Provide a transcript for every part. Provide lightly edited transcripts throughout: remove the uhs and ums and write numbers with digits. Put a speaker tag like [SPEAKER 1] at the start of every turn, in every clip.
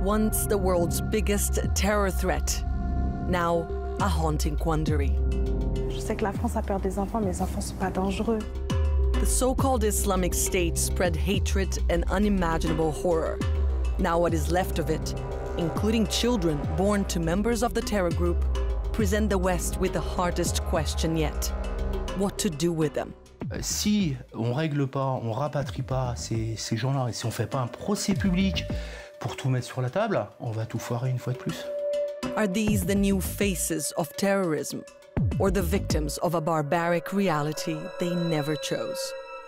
[SPEAKER 1] Once the world's biggest terror threat, now a haunting quandary.
[SPEAKER 2] Je sais que la France a peur des enfants, mais les enfants sont pas dangereux.
[SPEAKER 1] The so-called Islamic State spread hatred and unimaginable horror. Now what is left of it, including children born to members of the terror group, present the West with the hardest question yet: what to do with them?
[SPEAKER 3] Si on règle pas, on rapatrie pas ces gens-là, et si on fait pas un procès public pour tout mettre sur la table, on va tout foirer une fois de plus.
[SPEAKER 1] Are these the new faces of terrorism, or the victims of a barbaric reality they never chose?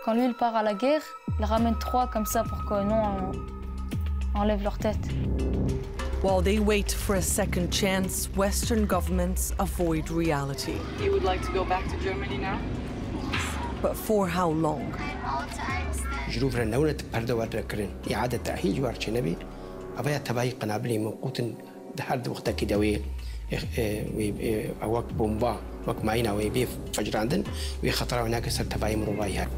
[SPEAKER 4] Quand lui il part à la guerre, il ramène 3 comme ça pour que nous enlève leur tête.
[SPEAKER 1] While they wait for a second chance, Western governments avoid reality.
[SPEAKER 5] You would like to go back to Germany now?
[SPEAKER 1] But for how long?
[SPEAKER 6] جروف رنونة بردوار كرن إعادة تأهيل جوار شنبي أبايا تباي قنابلي موقوتن دهارد وقتا كداوي أواك بومبا وك معينا ويبيف فجراندن ويخطر هناك سر تباي مروايها.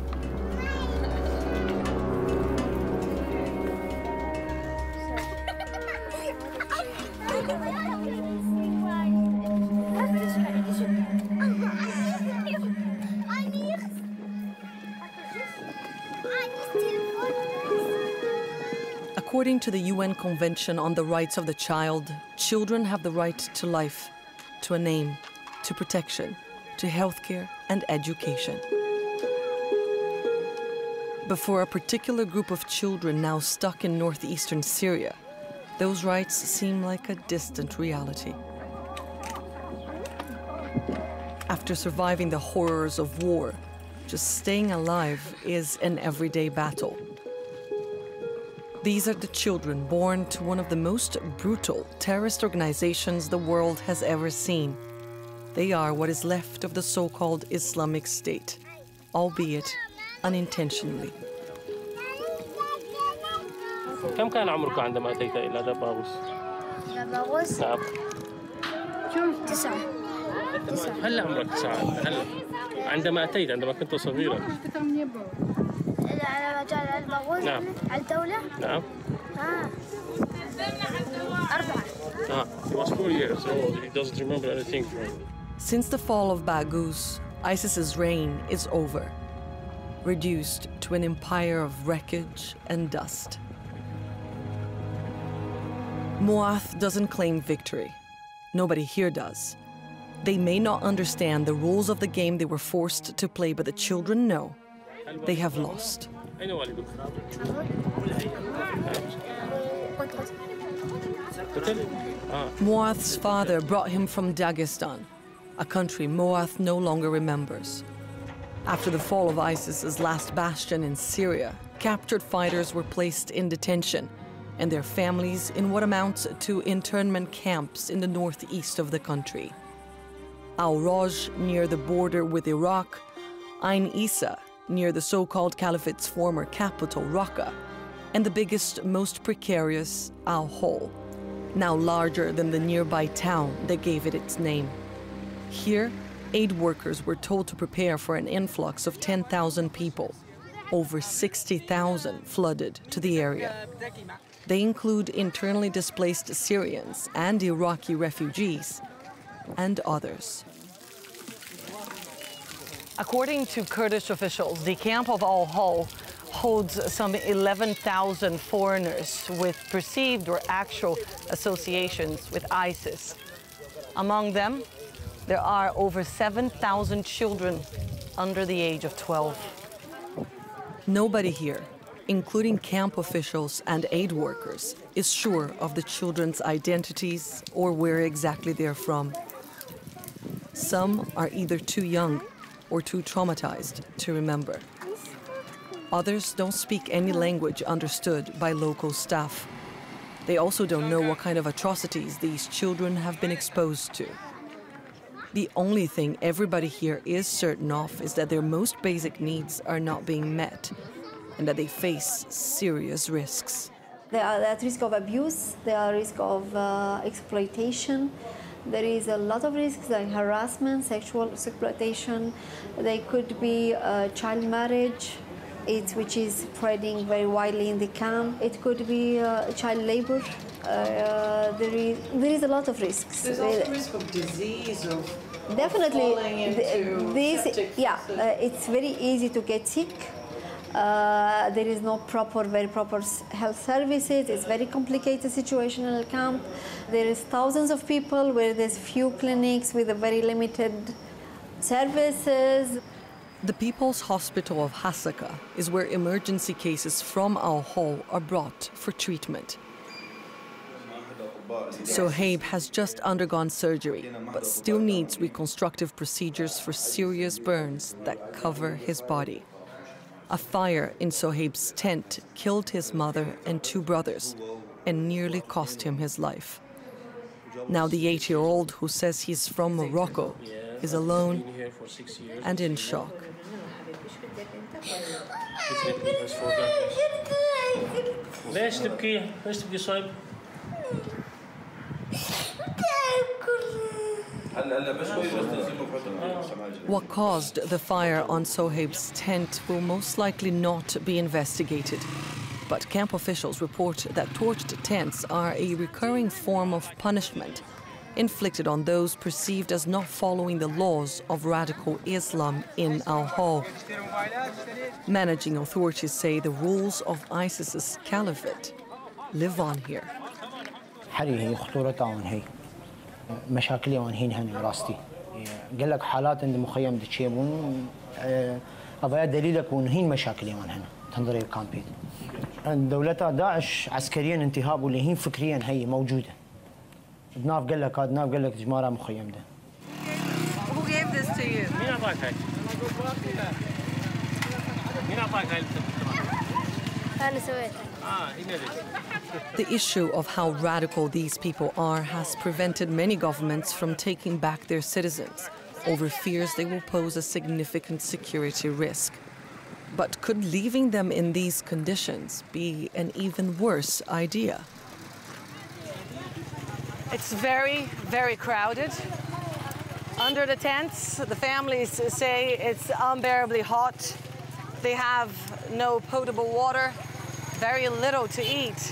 [SPEAKER 1] According to the UN Convention on the Rights of the Child, children have the right to life, to a name, to protection, to healthcare and education. But for a particular group of children now stuck in northeastern Syria, those rights seem like a distant reality. After surviving the horrors of war, just staying alive is an everyday battle. These are the children born to one of the most brutal terrorist organizations the world has ever seen. They are what is left of the so-called Islamic State, albeit unintentionally.
[SPEAKER 7] كم كان عمرك عندما أتيت إلى دباغوس؟
[SPEAKER 8] دباغوس؟
[SPEAKER 7] نعم.
[SPEAKER 8] كم 9.
[SPEAKER 7] هلا عمرك 9 هلا عندما أتيت عندما كنت صغيرا.
[SPEAKER 8] على مجال دباغوس؟
[SPEAKER 7] نعم.
[SPEAKER 8] على الدولة؟
[SPEAKER 7] نعم.
[SPEAKER 8] 4.
[SPEAKER 7] He was 4 years old. He doesn't remember anything from it.
[SPEAKER 1] Since the fall of Baghouz, ISIS's reign is over, reduced to an empire of wreckage and dust. Muath doesn't claim victory. Nobody here does. They may not understand the rules of the game they were forced to play, but the children know they have lost. Muath's father brought him from Dagestan, a country Muath no longer remembers. After the fall of ISIS's last bastion in Syria, captured fighters were placed in detention, and their families in what amounts to internment camps in the northeast of the country. Al-Raj, near the border with Iraq, Ain Issa, near the so-called caliphate's former capital, Raqqa, and the biggest, most precarious, Al-Hol, now larger than the nearby town that gave it its name. Here, aid workers were told to prepare for an influx of 10,000 people. Over 60,000 flooded to the area. They include internally displaced Syrians and Iraqi refugees, and others. According to Kurdish officials, the camp of Al-Hol holds some 11,000 foreigners with perceived or actual associations with ISIS. Among them, there are over 7,000 children under the age of 12. Nobody here, including camp officials and aid workers, is sure of the children's identities or where exactly they're from. Some are either too young or too traumatized to remember. Others don't speak any language understood by local staff. They also don't know what kind of atrocities these children have been exposed to. The only thing everybody here is certain of is that their most basic needs are not being met and that they face serious risks.
[SPEAKER 9] They are at risk of abuse, they are at risk of exploitation. There is a lot of risks like harassment, sexual exploitation. They could be child marriage, which is spreading very widely in the camp. It could be child labor. There is a lot of risks.
[SPEAKER 1] There's also risk of disease, of
[SPEAKER 9] definitely
[SPEAKER 1] falling into septic
[SPEAKER 9] it's very easy to get sick. There is no very proper health services. It's very complicated situation in the camp. There is thousands of people where there's few clinics with a very limited services.
[SPEAKER 1] The People's Hospital of Hasaka is where emergency cases from Al Hol are brought for treatment. Sohaib has just undergone surgery, but still needs reconstructive procedures for serious burns that cover his body. A fire in Sohaib's tent killed his mother and 2 brothers and nearly cost him his life. Now the 8-year-old who says he's from Morocco is alone and in shock.
[SPEAKER 7] ليش تبكي؟ ليش تبكي صايب؟
[SPEAKER 1] What caused the fire on Sohaib's tent will most likely not be investigated. But camp officials report that torched tents are a recurring form of punishment inflicted on those perceived as not following the laws of radical Islam in Al Hol. Managing authorities say the rules of ISIS's caliphate live on here.
[SPEAKER 6] هي خطورتها وين هي مشاكلها وين هي براستي قال لك حالات عند مخيم دتشيبون أضيع دليلك وين هي مشاكلها وين هنا تنظري الكامبين دولتها داعش عسكريا انتهاب واللي هي فكريا هي موجوده بناف قال لك هذا ناف قال لك جمارة مخيم ده.
[SPEAKER 1] Who gave this to you?
[SPEAKER 7] مين أعطاك هاي؟ مين أعطاك هاي؟
[SPEAKER 8] أنا سويتها.
[SPEAKER 1] The issue of how radical these people are has prevented many governments from taking back their citizens over fears they will pose a significant security risk. But could leaving them in these conditions be an even worse idea? It's very, very crowded. Under the tents, the families say it's unbearably hot. They have no potable water, very little to eat.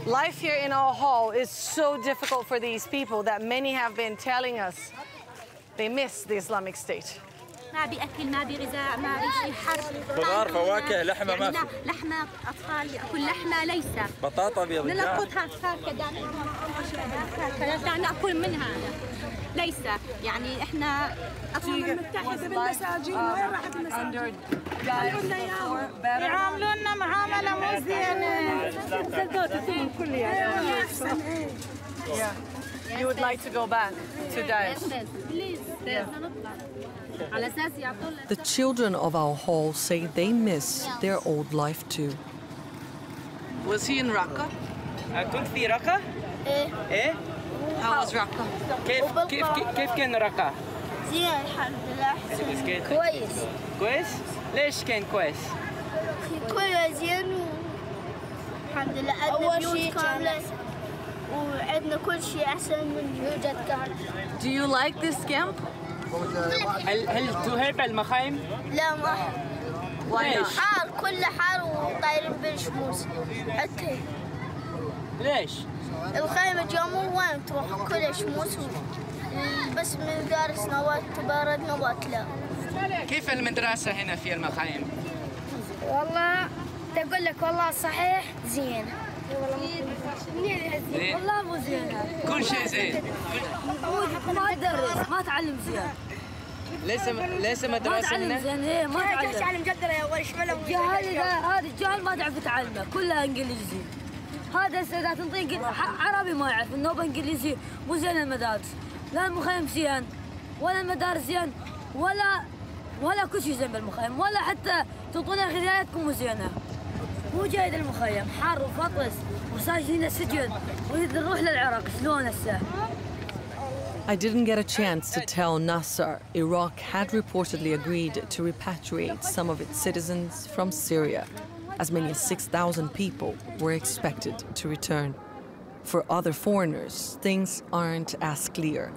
[SPEAKER 1] Life here in Al Hol is so difficult for these people that many have been telling us they miss the Islamic State.
[SPEAKER 10] ما بأكل ما بغذاء ما بشيء حرب
[SPEAKER 11] خضار فواكه لحمة ما في
[SPEAKER 10] لحمة أطفال يأكل لحمة ليس
[SPEAKER 11] بطاطا بيض
[SPEAKER 10] نلقطها فاكهة نأكل منها ليس يعني إحنا الأمم المتحدة بالمساجين وين راحت المساجين يعاملونا معاملة مو زينة
[SPEAKER 1] You would like to go back to Daesh? The children of Al Hol say they miss their old life too. Was he in Raqqa?
[SPEAKER 12] كنت في رقة؟ إيه؟
[SPEAKER 1] How was Raqqa?
[SPEAKER 12] كيف كان رقة؟
[SPEAKER 8] زين الحمد لله. كويس.
[SPEAKER 12] كويس؟ ليش كان كويس؟
[SPEAKER 8] كله زين الحمد لله عندنا بيوت كاملة وعندنا كل شيء أحسن من يوجد كان.
[SPEAKER 1] Do you like this camp?
[SPEAKER 12] هل تهيب المخيم؟
[SPEAKER 8] لا ما
[SPEAKER 12] ليش؟
[SPEAKER 8] حار كله حار وطايرين بالشموس حتى.
[SPEAKER 12] ليش؟
[SPEAKER 8] الخيمة جامو وين تروح كلها شموس بس من دارس نوات تبارد نوات لا.
[SPEAKER 12] كيف المدرسة هنا في المخيم؟
[SPEAKER 8] والله تقول لك والله صحيح زين. والله مو زينة.
[SPEAKER 12] كل شيء زين.
[SPEAKER 13] ما تدرس ما تعلم زين.
[SPEAKER 12] ليس مدرسة هنا؟
[SPEAKER 13] ما تعلم زين ايه ما تعلم.
[SPEAKER 8] تعلم جدر يا ولد شمله.
[SPEAKER 13] هذا الجاهل ما تعرف تعلمه كلها انجليزي. هذا اذا تنطيه عربي ما يعرف النوبه انجليزي مو زين المدارس. لا المخيم زين ولا المدارس زين ولا كل شيء زين بالمخيم ولا حتى تعطونا غذائياتكم مو زينه. مو جيد المخيم حر وفطس وساجنين السجن ونروح للعراق شلون هسه؟
[SPEAKER 1] I didn't get a chance to tell Nasser Iraq had reportedly agreed to repatriate some of its citizens from Syria. As many as 6,000 people were expected to return. For other foreigners, things aren't as clear.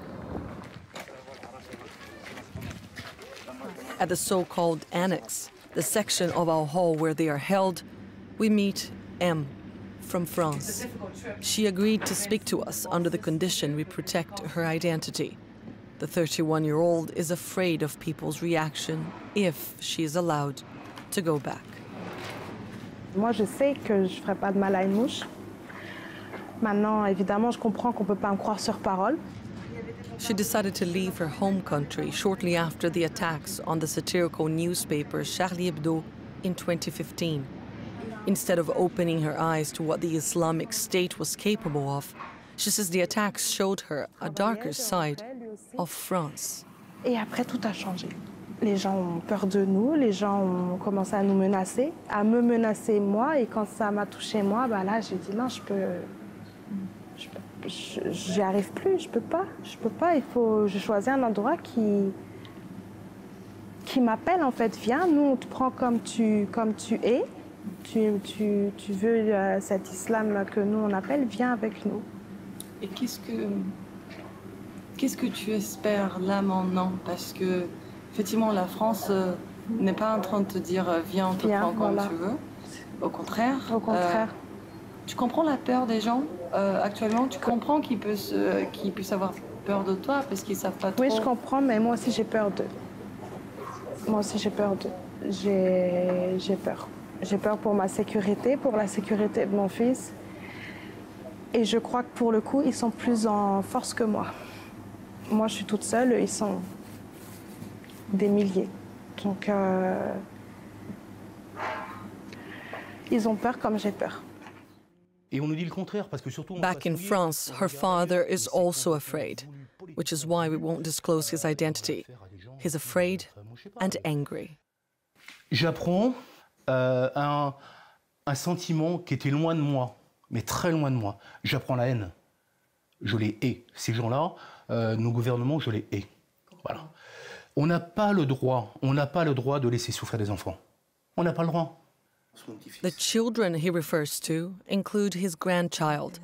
[SPEAKER 1] At the so-called annex,
[SPEAKER 14] the section of our hall where they are held, we meet M from France. She agreed to speak to us under the condition we protect her identity. The 31-year-old is afraid of people's reaction if she is allowed to go back.
[SPEAKER 2] Moi, je sais que je ne ferai pas de mal à une mouche. Maintenant, évidemment, je comprends qu'on ne peut pas me croire sur parole.
[SPEAKER 14] She decided to leave her home country shortly after the attacks on the satirical newspaper Charlie Hebdo in 2015. Instead of opening her eyes to what the Islamic State was capable of, she says the attacks showed her a darker side of France.
[SPEAKER 2] Et après, tout a changé. Les gens ont peur de nous, les gens ont commencé à nous menacer, à me menacer moi. Et quand ça m'a touché moi, bah là, j'ai dit non, j'y arrive plus, je peux pas. Je choisis un endroit qui m'appelle en fait. Viens, nous on te prend comme tu es. Tu veux cet islam que nous on appelle, viens avec nous.
[SPEAKER 14] Et qu'est-ce que tu espères là maintenant? Parce que effectivement la France n'est pas en train de te dire viens, on te prend comme tu veux. Au contraire.
[SPEAKER 2] Au contraire.
[SPEAKER 14] Tu comprends la peur des gens actuellement? Tu comprends qu'ils puissent avoir peur de toi parce qu'ils savent pas trop?
[SPEAKER 2] Oui, je comprends, mais moi aussi j'ai peur d'eux. Moi aussi j'ai peur d'eux. J'ai peur. J'ai peur pour ma sécurité, pour la sécurité de mon fils. Et je crois que pour le coup, ils sont plus en force que moi. Moi, je suis toute seule, eux, ils sont des milliers. Donc, ils ont peur comme j'ai peur.
[SPEAKER 3] Et on nous dit le contraire, parce que surtout...
[SPEAKER 14] Back in France, her father is also afraid, which is why we won't disclose his identity. He's afraid and angry.
[SPEAKER 3] J'apprends un sentiment qui était loin de moi, mais très loin de moi. J'apprends la haine. Je les hais. Ces gens-là, nos gouvernements, je les hais. Voilà. On n'a pas le droit de laisser souffrir des enfants. On n'a pas le droit.
[SPEAKER 14] The children he refers to include his grandchild,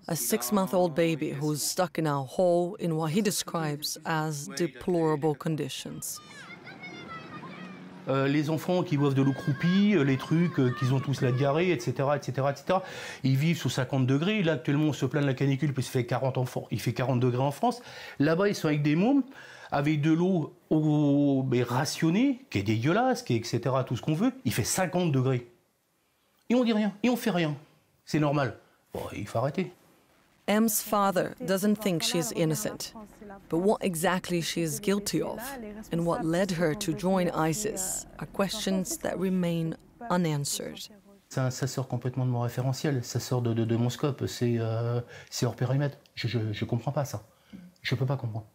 [SPEAKER 14] a 6-month-old baby who's stuck in a hole in what he describes as deplorable conditions.
[SPEAKER 3] Les enfants qui boivent de l'eau croupie, les trucs qu'ils ont tous la diarrhée, etc., etc., etc. Ils vivent sous 50 degrés. Là, actuellement, on se plaint de la canicule parce qu'il fait 40 degrés en France. Là-bas, ils sont avec des mômes, avec de l'eau rationnée, qui est dégueulasse, qui est etc., tout ce qu'on veut. Il fait 50 degrés. Et on dit rien, et on fait rien. C'est normal. Bon, il faut arrêter.
[SPEAKER 14] M's father doesn't think she's innocent, but what exactly she is guilty of and what led her to join ISIS are questions that remain unanswered.
[SPEAKER 3] Ça sort complètement de mon référentiel, ça sort de mon scope, c'est hors périmètre. Je comprends pas ça. Je peux pas comprendre.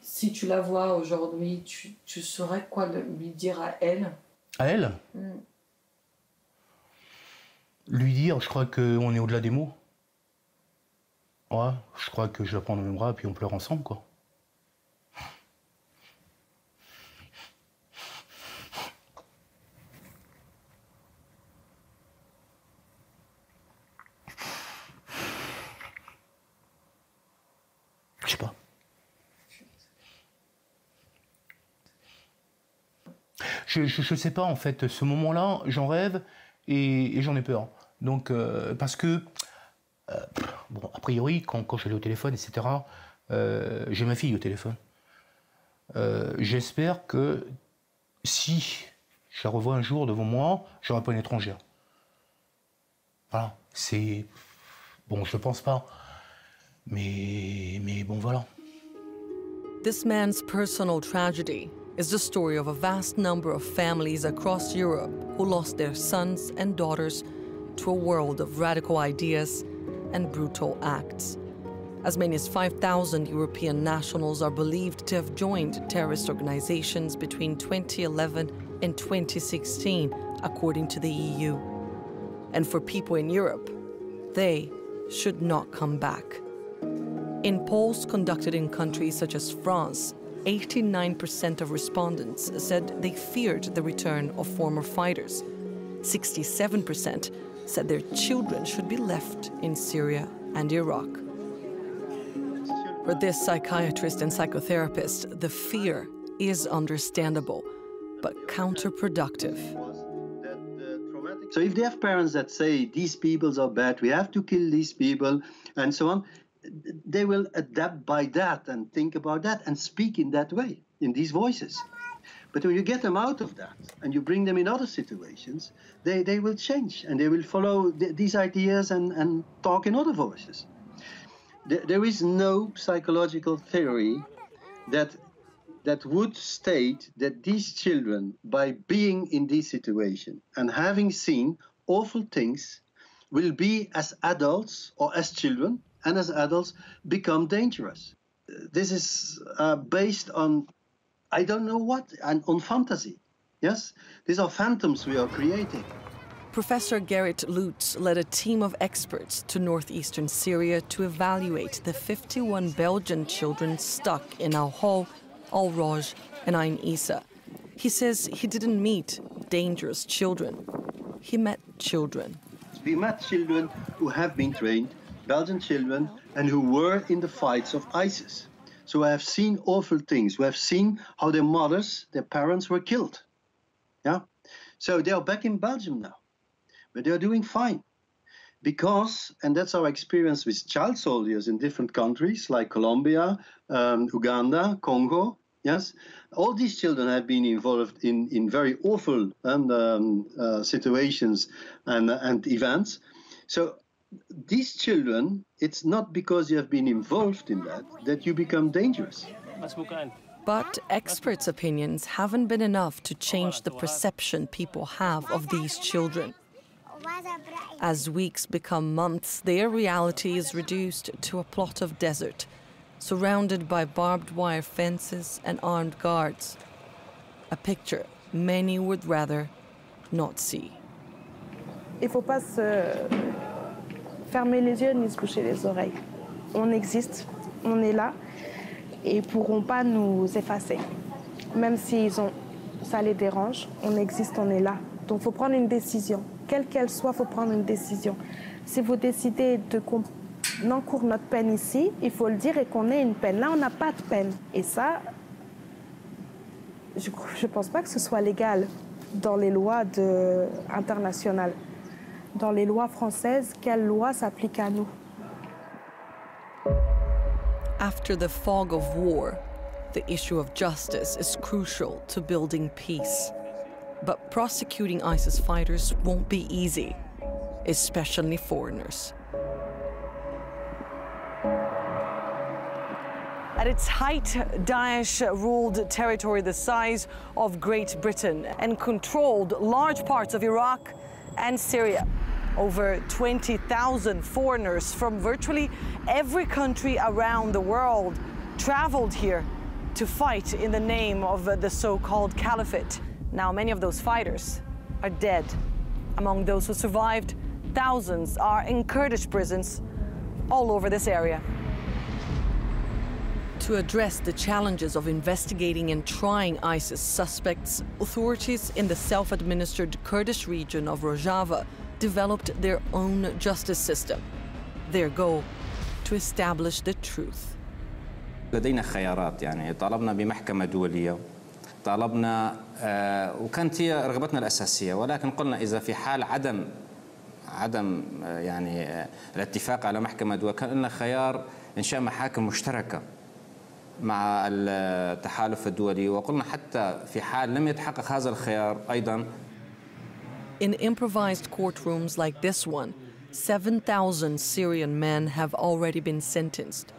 [SPEAKER 14] Si tu la vois aujourd'hui, tu saurais quoi lui dire à elle?
[SPEAKER 3] À elle? Lui dire, je crois qu'on est au-delà des mots. Ouais, je crois que je la prends dans mes bras et puis on pleure ensemble, quoi. Je sais pas. Je sais pas, en fait. Ce moment-là, j'en rêve et j'en ai peur. Donc, parce que... bon, a priori, quand je l'ai au téléphone, etc., j'ai ma fille au téléphone. J'espère que si je la revois un jour devant moi, je n'aurai pas une étrangère. Voilà, c'est... Bon, je ne pense pas. Mais bon, voilà.
[SPEAKER 14] This man's personal tragedy is the story of a vast number of families across Europe who lost their sons and daughters to a world of radical ideas and brutal acts. As many as 5,000 European nationals are believed to have joined terrorist organizations between 2011 and 2016, according to the EU. And for people in Europe, they should not come back. In polls conducted in countries such as France, 89% of respondents said they feared the return of former fighters. 67% said their children should be left in Syria and Iraq. For this psychiatrist and psychotherapist, the fear is understandable. but counterproductive.
[SPEAKER 15] So if they have parents that say these people are bad, we have to kill these people, and so on, they will adapt by that and think about that and speak in that way, in these voices. But when you get them out of that and you bring them in other situations, they will change and they will follow these ideas and talk in other voices. There is no psychological theory that would state that these children, by being in this situation and having seen awful things, will be as adults or as children and as adults become dangerous. This is based on, I don't know what, and on fantasy. Yes, these are phantoms we are creating.
[SPEAKER 14] Professor Gerrit Lutz led a team of experts to northeastern Syria to evaluate the 51 Belgian children stuck in Al-Hol, Al-Roj and Ain Issa. He says he didn't meet dangerous children. He met children.
[SPEAKER 15] We met children who have been trained, Belgian children, and who were in the fights of ISIS. So I have seen awful things. We have seen how their mothers, their parents were killed. Yeah? So they are back in Belgium now. But they are doing fine. Because, and that's our experience with child soldiers in different countries like Colombia, Uganda, Congo, yes? All these children have been involved in very awful situations and events. So these children, it's not because you have been involved in that you become dangerous.
[SPEAKER 14] But experts' opinions haven't been enough to change the perception people have of these children. As weeks become months, their reality is reduced to a plot of desert, surrounded by barbed wire fences and armed guards. A picture many would rather not see.
[SPEAKER 2] Il ne faut pas se fermer les yeux ni se boucher les oreilles. On existe, on est là, et ils ne pourront pas nous effacer. Même si ça les dérange, on existe, on est là. Donc il faut prendre une décision. Quelle qu'elle soit, il faut prendre une décision. Si vous décidez qu'on encourt notre peine ici, il faut le dire et qu'on ait une peine. Là, on n'a pas de peine. Et ça, je ne pense pas que ce soit légal dans les lois internationales. Dans les lois françaises, quelle loi s'applique à nous?
[SPEAKER 14] After the fog of war, the issue of justice is crucial to building peace. But prosecuting ISIS fighters won't be easy, especially foreigners.
[SPEAKER 1] At its height, Daesh ruled territory the size of Great Britain and controlled large parts of Iraq and Syria. Over 20,000 foreigners from virtually every country around the world traveled here to fight in the name of the so-called caliphate. Now, many of those fighters are dead. Among those who survived, thousands are in Kurdish prisons all over this area.
[SPEAKER 14] To address the challenges of investigating and trying ISIS suspects, authorities in the self-administered Kurdish region of Rojava developed their own justice system. Their goal, to establish the truth.
[SPEAKER 16] لدينا خيارات، يعني طالبنا بمحكمة دولية، طالبنا وكانت هي رغبتنا الأساسية، ولكن قلنا إذا في حال عدم يعني الاتفاق على محكمة دولية، كان لنا خيار إنشاء محاكم مشتركة مع التحالف الدولي، وقلنا حتى في حال لم يتحقق هذا الخيار أيضا.
[SPEAKER 14] In improvised courtrooms like this one, 7,000 Syrian men have already been sentenced.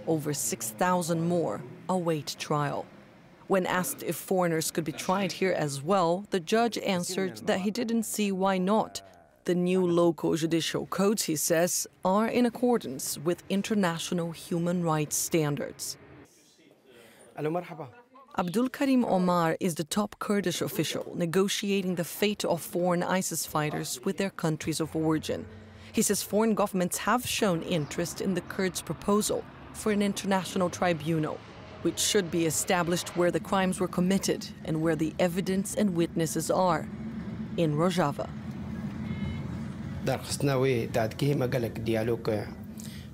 [SPEAKER 14] Over 6,000 more await trial. When asked if foreigners could be tried here as well, the judge answered that he didn't see why not. The new local judicial codes, he says, are in accordance with international human rights standards. Abdul Karim Omar is the top Kurdish official negotiating the fate of foreign ISIS fighters with their countries of origin. He says foreign governments have shown interest in the Kurds' proposal for an international tribunal, which should be established where the crimes were committed and where the evidence and witnesses are, in Rojava.
[SPEAKER 6] در خصناوي دادكي ما قالك ديالوك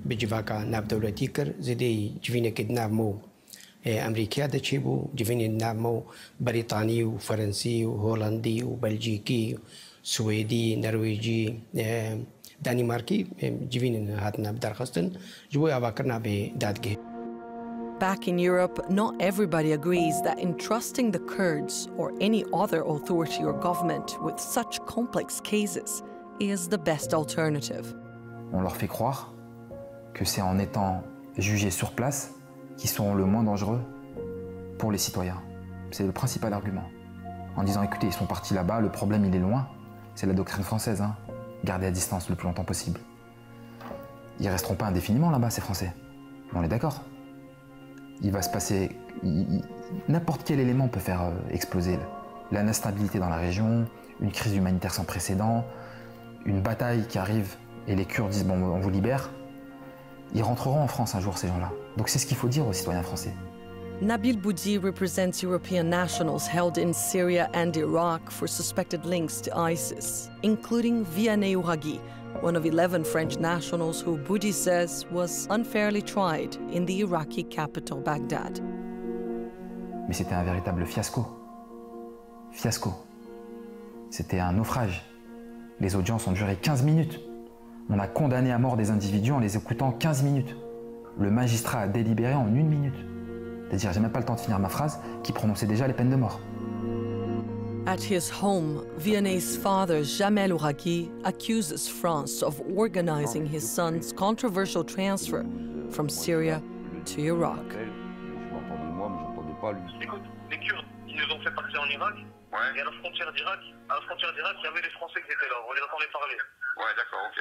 [SPEAKER 6] بجفاكا ناب دولتيكر زيدي جفينا كدناب مو أمريكا دتشيبو جيفيني نامو بريطاني وفرنسي وهولندي وبلجيكي سويدي نرويجي دانماركي جيفيني هاتنا بدرخستن جوي أباكرنا بدادجي.
[SPEAKER 14] Back in Europe, not everybody agrees that entrusting the Kurds or any other authority or government with such complex cases is the best alternative.
[SPEAKER 17] On leur fait croire que c'est en étant jugés sur place qu'ils seront le moins dangereux pour les citoyens. C'est le principal argument. En disant, écoutez, ils sont partis là-bas, le problème il est loin. C'est la doctrine française, hein. Garder à distance le plus longtemps possible. Ils resteront pas indéfiniment là-bas, ces Français. On est d'accord. Il va se passer... N'importe quel élément peut faire exploser l'instabilité dans la région, une crise humanitaire sans précédent, une bataille qui arrive et les Kurdes disent, bon, on vous libère. Ils rentreront en France un jour, ces gens-là. Donc c'est ce qu'il faut dire aux citoyens français.
[SPEAKER 14] Nabil Boudi represents European nationals held in Syria and Iraq for suspected links to ISIS, including Vianney Ouraghi, one of 11 French nationals who Boudi says was unfairly tried in the Iraqi capital, Baghdad.
[SPEAKER 17] Mais c'était un véritable fiasco. Fiasco. C'était un naufrage. Les audiences ont duré 15 minutes. On a condamné à mort des individus en les écoutant 15 minutes. Le magistrat a délibéré en 1 minute. C'est-à-dire, j'ai même pas le temps de finir ma phrase, qui prononçait déjà les peines de mort.
[SPEAKER 14] At his home, Vianney's father, Jamel Ouraghi, accuses France of organizing his son's controversial transfer from Syria to Iraq.
[SPEAKER 18] Écoute, les Kurdes, ils nous ont fait partir en Irak, et à la frontière d'Irak, il y avait les Français qui étaient là, on les entendait parler. Ouais, d'accord, ok.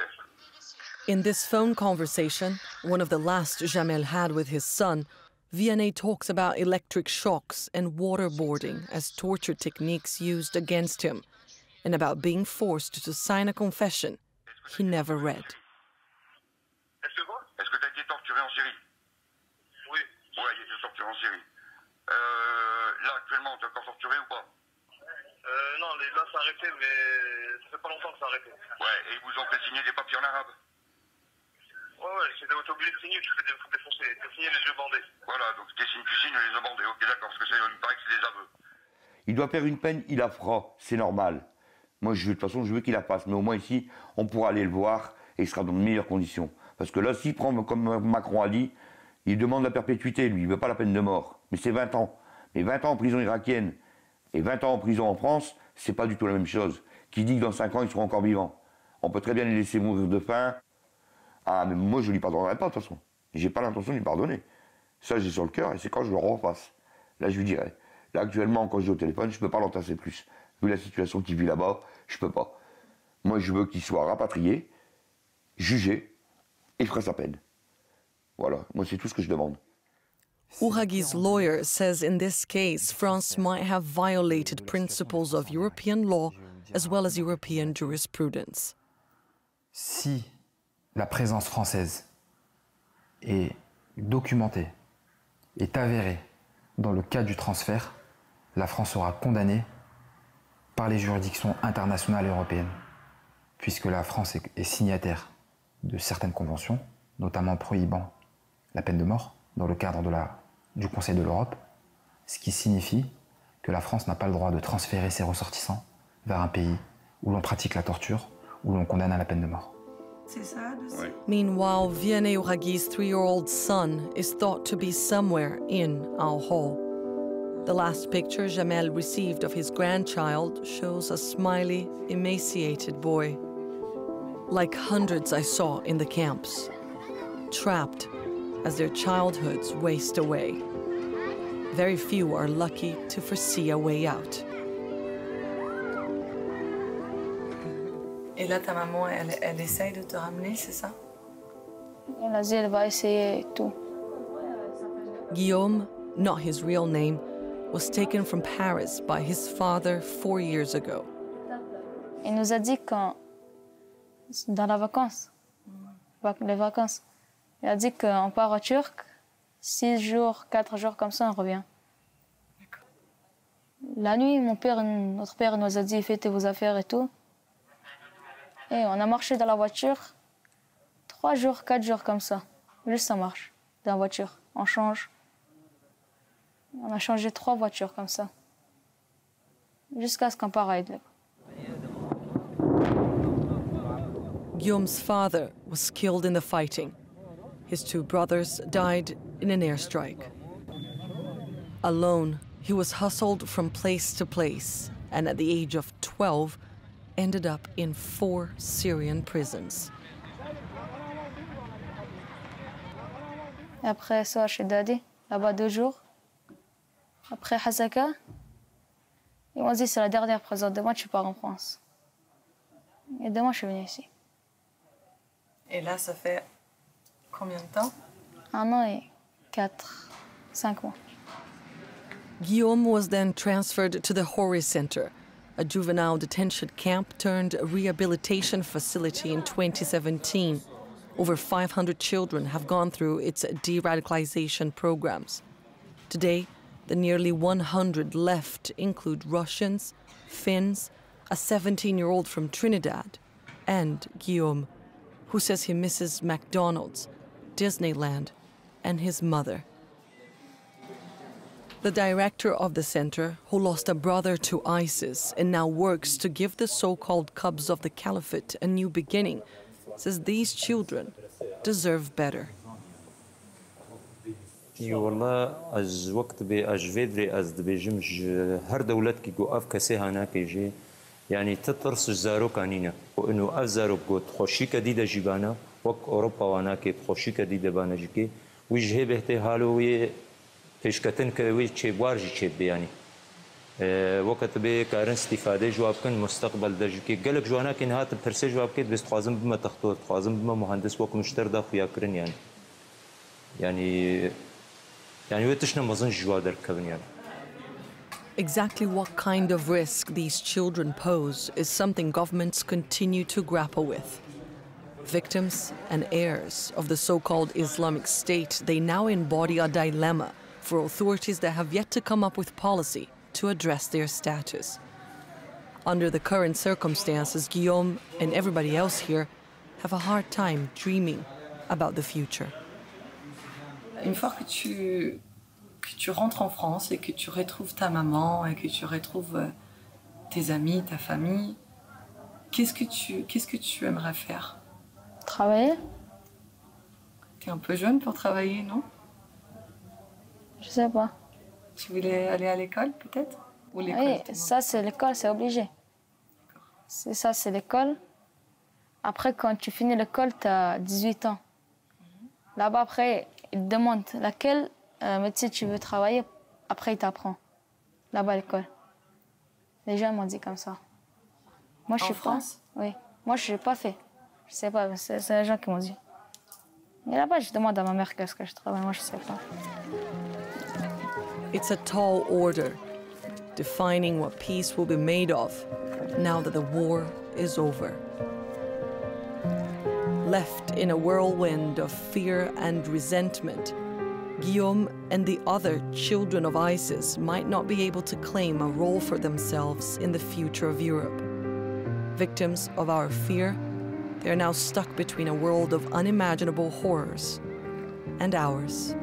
[SPEAKER 14] In this phone conversation, one of the last Jamel had with his son, Vianney talks about electric shocks and waterboarding as torture techniques used against him, and about being forced to sign a confession he never read.
[SPEAKER 18] Est-ce que tu as été torturé en Syrie? Oui. Ouais, il a été torturé en Syrie. Là, actuellement, tu es encore torturé ou pas? Non, là, ça a arrêté, mais ça fait pas longtemps que ça a arrêté. Ouais, et ils vous ont fait signer des papiers en arabe? Ouais, t'es obligé de signer, tu fais défoncer, t'as signé les yeux bandés. Voilà, donc tu signes les yeux bandés, ok, d'accord, parce que ça, il paraît que c'est des aveux.
[SPEAKER 19] Il doit faire une peine, il la fera, c'est normal. Moi, de toute façon, je veux qu'il la fasse, mais au moins ici, on pourra aller le voir et il sera dans de meilleures conditions. Parce que là, s'il prend, comme Macron a dit, il demande la perpétuité, lui, il ne veut pas la peine de mort. Mais c'est 20 ans. Mais 20 ans en prison irakienne et 20 ans en prison en France, c'est pas du tout la même chose. Qui dit que dans 5 ans, ils seront encore vivants. On peut très bien les laisser mourir de faim. Ah, mais moi, je ne lui pardonnerai pas, de toute façon. J'ai pas l'intention de lui pardonner. Ça, j'ai sur le cœur, et c'est quand je le refasse. Là, je lui dirai. Là, actuellement, quand je vais au téléphone, je ne peux pas l'entasser plus. Vu la situation qu'il vit là-bas, je ne peux pas. Moi, je veux qu'il soit rapatrié, jugé, et fera sa peine. Voilà, moi, c'est tout ce que je demande.
[SPEAKER 14] Ouraghi's lawyer says in this case, France might have violated principles of European law as well as European jurisprudence.
[SPEAKER 17] Si la présence française est documentée, est avérée dans le cas du transfert, la France sera condamnée par les juridictions internationales et européennes, puisque la France est signataire de certaines conventions, notamment prohibant la peine de mort dans le cadre du Conseil de l'Europe, ce qui signifie que la France n'a pas le droit de transférer ses ressortissants vers un pays où l'on pratique la torture, où l'on condamne à la peine de mort.
[SPEAKER 14] Meanwhile, Vianney Ouraghi's 3-year-old son is thought to be somewhere in Al Hol. The last picture Jamel received of his grandchild shows a smiley, emaciated boy. Like hundreds I saw in the camps, trapped as their childhoods waste away. Very few are lucky to foresee a way out.
[SPEAKER 20] Et là, ta maman, elle essaye de te ramener, c'est ça?
[SPEAKER 4] Elle a dit qu'elle va essayer tout.
[SPEAKER 14] Guillaume, not his real name, was taken from Paris by his father 4 years ago.
[SPEAKER 4] Il nous a dit dans les vacances, il a dit qu'on part au Turc, 6 jours, 4 jours comme ça, on revient. La nuit, notre père nous a dit faites vos affaires et tout. Et on a marché dans la voiture 3 jours, 4 jours comme ça. Juste ça marche, dans la voiture. On change. On a changé 3 voitures comme ça. Jusqu'à ce qu'on parte.
[SPEAKER 14] Guillaume's father was killed in the fighting. His 2 brothers died in an airstrike. Alone, he was hustled from place to place, and at the age of 12, ended up in 4 Syrian prisons.
[SPEAKER 4] Et après, ça, chez Daddy, là-bas 2 jours. Après Hasaka, ils m'ont dit c'est la dernière prison. Demain, tu pars en France. Et demain, je suis venue ici.
[SPEAKER 20] Et là, ça fait combien de temps?
[SPEAKER 4] 1 an et 5 mois.
[SPEAKER 14] Guillaume was then transferred to the Hori Center, a juvenile detention camp turned rehabilitation facility in 2017. Over 500 children have gone through its de-radicalization programs. Today, the nearly 100 left include Russians, Finns, a 17-year-old from Trinidad, and Guillaume, who says he misses McDonald's, Disneyland, and his mother. The director of the center, who lost a brother to ISIS and now works to give the so-called cubs of the caliphate a new beginning, says these children deserve better.
[SPEAKER 21] والله از وقت به از فیدری از دبیجمش هر دولت کی گو اف کسی هانا کیجی يعني تترس الزارو كانينا وانه افزارو قوت خوشي كديده جيبانا وك اوروبا وانا كي خوشي كديده بانا جكي وجهه بهته حالو پیشکتن کوي چې وارجي چې يعني وقت به کارن استفاده جواب کن مستقبل د جکی گلک جوانا کین هات پرسه جواب کې بس خوازم بما تختو خوازم بما مهندس وک مشتر دا خویا کرن يعني وتشنا مازن جواب در کبن يعني.
[SPEAKER 14] Exactly what kind of risk these children pose is something governments continue to grapple with. Victims and heirs of the so-called Islamic State, they now embody a dilemma for authorities that have yet to come up with policy to address their status. Under the current circumstances, Guillaume and everybody else here have a hard time dreaming about the future.
[SPEAKER 20] Une fois que tu rentres en France et que tu retrouves ta maman et que tu retrouves tes amis, ta famille, qu'est-ce que tu aimerais faire?
[SPEAKER 4] Travailler.
[SPEAKER 20] Tu es un peu jeune pour travailler, non?
[SPEAKER 4] Je sais pas.
[SPEAKER 20] Tu voulais aller à l'école, peut-être? Ou l'école?
[SPEAKER 4] Oui, ça c'est l'école, c'est obligé. Ça c'est l'école. Après, quand tu finis l'école, tu as 18 ans. Là-bas, après, ils te demandent laquelle métier tu veux travailler. Après, ils t'apprennent. Là-bas à l'école. Les gens m'ont dit comme ça. Moi, je suis France? Oui. Moi, je n'ai pas fait. Je sais pas, c'est les gens qui m'ont dit. Et là-bas, je demande à ma mère qu'est-ce que je travaille. Moi, je sais pas.
[SPEAKER 14] It's a tall order, defining what peace will be made of now that the war is over. Left in a whirlwind of fear and resentment, Guillaume and the other children of ISIS might not be able to claim a role for themselves in the future of Europe. Victims of our fear, they are now stuck between a world of unimaginable horrors and ours.